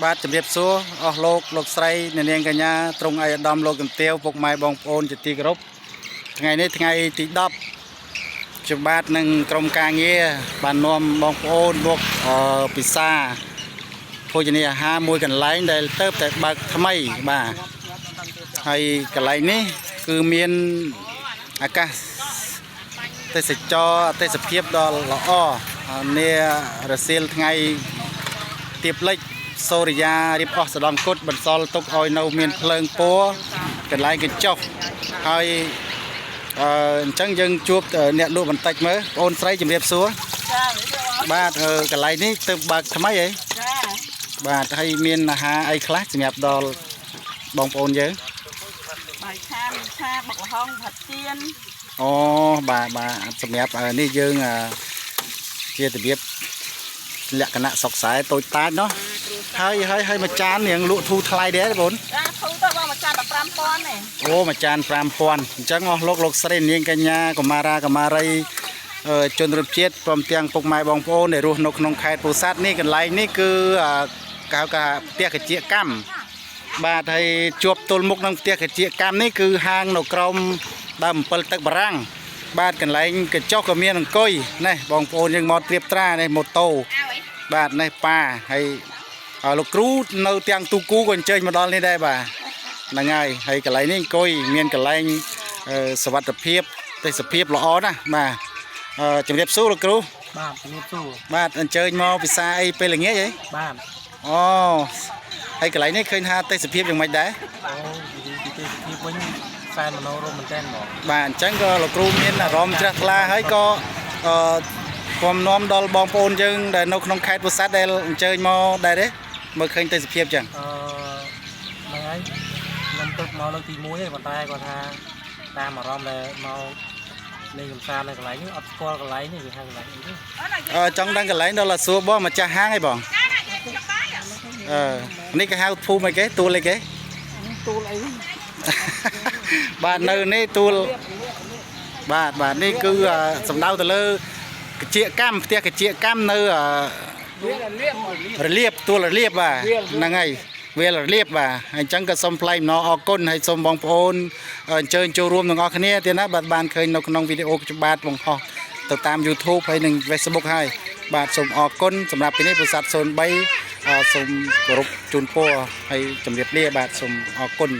បាទជំរាបសួរអស់លោកស្រីអ្នកនាងកញ្ញាត្រង់ឯកឧត្តមលោកកន្ទាវពុកម៉ែបងប្អូនជាទីគោរពថ្ងៃនេះថ្ងៃទី10ខ្ញុំបាទនឹងក្រុមការងារបាននាំបងប្អូនមកពិសាភោជនីយអាហារមួយកន្លែងដែលទៅតែបើកថ្មីបាទហើយកន្លែងនេះគឺមានអាកាសទេសចរទេសភាពដ៏ល្អនារសៀលថ្ងៃទៀបលិចសូរិយារៀបអស់សដងគុតបន្សល់ទុកឲ្យនៅមានភ្លើងពណ៌កន្លែងកញ្ចុះហើយអញ្ចឹងយើងជួបអ្នកលក់បន្តិចមើលបងអូនស្រីជំរាបសួរបាទកន្លែងនេះទៅបើកថ្មីហ៎បាទហើយមានអាហារអីខ្លះសម្រាប់ដល់បងប្អូនយើងបាយឆាបុកល្ហុងផាត់ជៀនអូបាទសម្រាប់នេះយើងជារបៀបលក្ខណៈសុកខ្សែតូចតាចเนาะហើយមួយចានរៀងលក់ធូរថ្លៃដែរបងចាធូរទៅបងមួយចាន15,000ទេអូមួយចាន5,000អញ្ចឹងអស់លោកស្រីនាងកញ្ញាកុមារាកុមារីជនរួមជាតិព្រមទាំងពុកម៉ែបងប្អូនដែលរស់នៅក្នុងខេត្តពោធិ៍សាត់នេះកន្លែងនេះគឺកៅផ្ទះកជាកម្មបាទហើយជួបទល់មុខនឹងផ្ទះកជាកម្មនេះគឺហាងនៅក្រោមដើម7ទឹកបារាំងបាទកន្លែងកញ្ចុះក៏មានអង្គុយនេះបងប្អូនយើងមកត្រៀបត្រានេះម៉ូតូបាទនេះប៉ាហើយលោកគ្រូនៅទាំងទូគូក៏អញ្ជើញមកដល់នេះដែរបាទហ្នឹងហើយកន្លែងនេះអង្គុយមានកន្លែងសុវត្ថិភាពទេសភាពល្អណាស់បាទជំរាបសួរលោកគ្រូបាទជំរាបសួរបាទអញ្ជើញមកពិសាអីពេលល្ងាចហីបាទអូហើយកន្លែងនេះឃើញថាទេសភាពយ៉ាងម៉េចដែរអូទីទេសភាពវិញសែនមនោរម្យមែនតើបាទអញ្ចឹងក៏លោកគ្រូមានអារម្មណ៍ជ្រះថ្លាហើយក៏ពំនាំដល់បងប្អូនយើងដែលនៅក្នុងខេត្តពោធិ៍សាត់ដែលអញ្ជើញមកដែរទេមើលឃើញទេសភាពចឹងហ្នឹងហើយខ្ញុំទៅមកលើកទី1ទេប៉ុន្តែគាត់ថាតាមអារម្មណ៍ដែលមកលេងកំសាន្តនៅកន្លែងនេះអត់ស្គាល់កន្លែងនេះគេហៅកន្លែងអីទេចង់ដឹងកន្លែងដល់សួរបងម្ចាស់ហាងអីបងនេះគេហៅភូមិអីគេទួលអីគេទួលអីបាទនៅនេះទួលបាទនេះគឺសំដៅទៅលើកជាកម្មផ្ទះកជាកម្មនៅរលៀបទួលរលៀបបាទហ្នឹងហើយវារលៀបបាទអញ្ចឹងក៏សូមថ្លែងអំណរអគុណហើយសូមបងប្អូនអញ្ជើញចូលរួមទាំងអស់គ្នាទៀតណាបាទបានឃើញនៅក្នុងវីដេអូខ្ញុំបាទបង្ហោះទៅតាម YouTube ហើយនិង Facebook ហើយបាទសូមអរគុណសម្រាប់ពេលនេះពុទ្ធសាស03សូមគោរពជូនពរហើយជម្រាបលាបាទសូមអរគុណ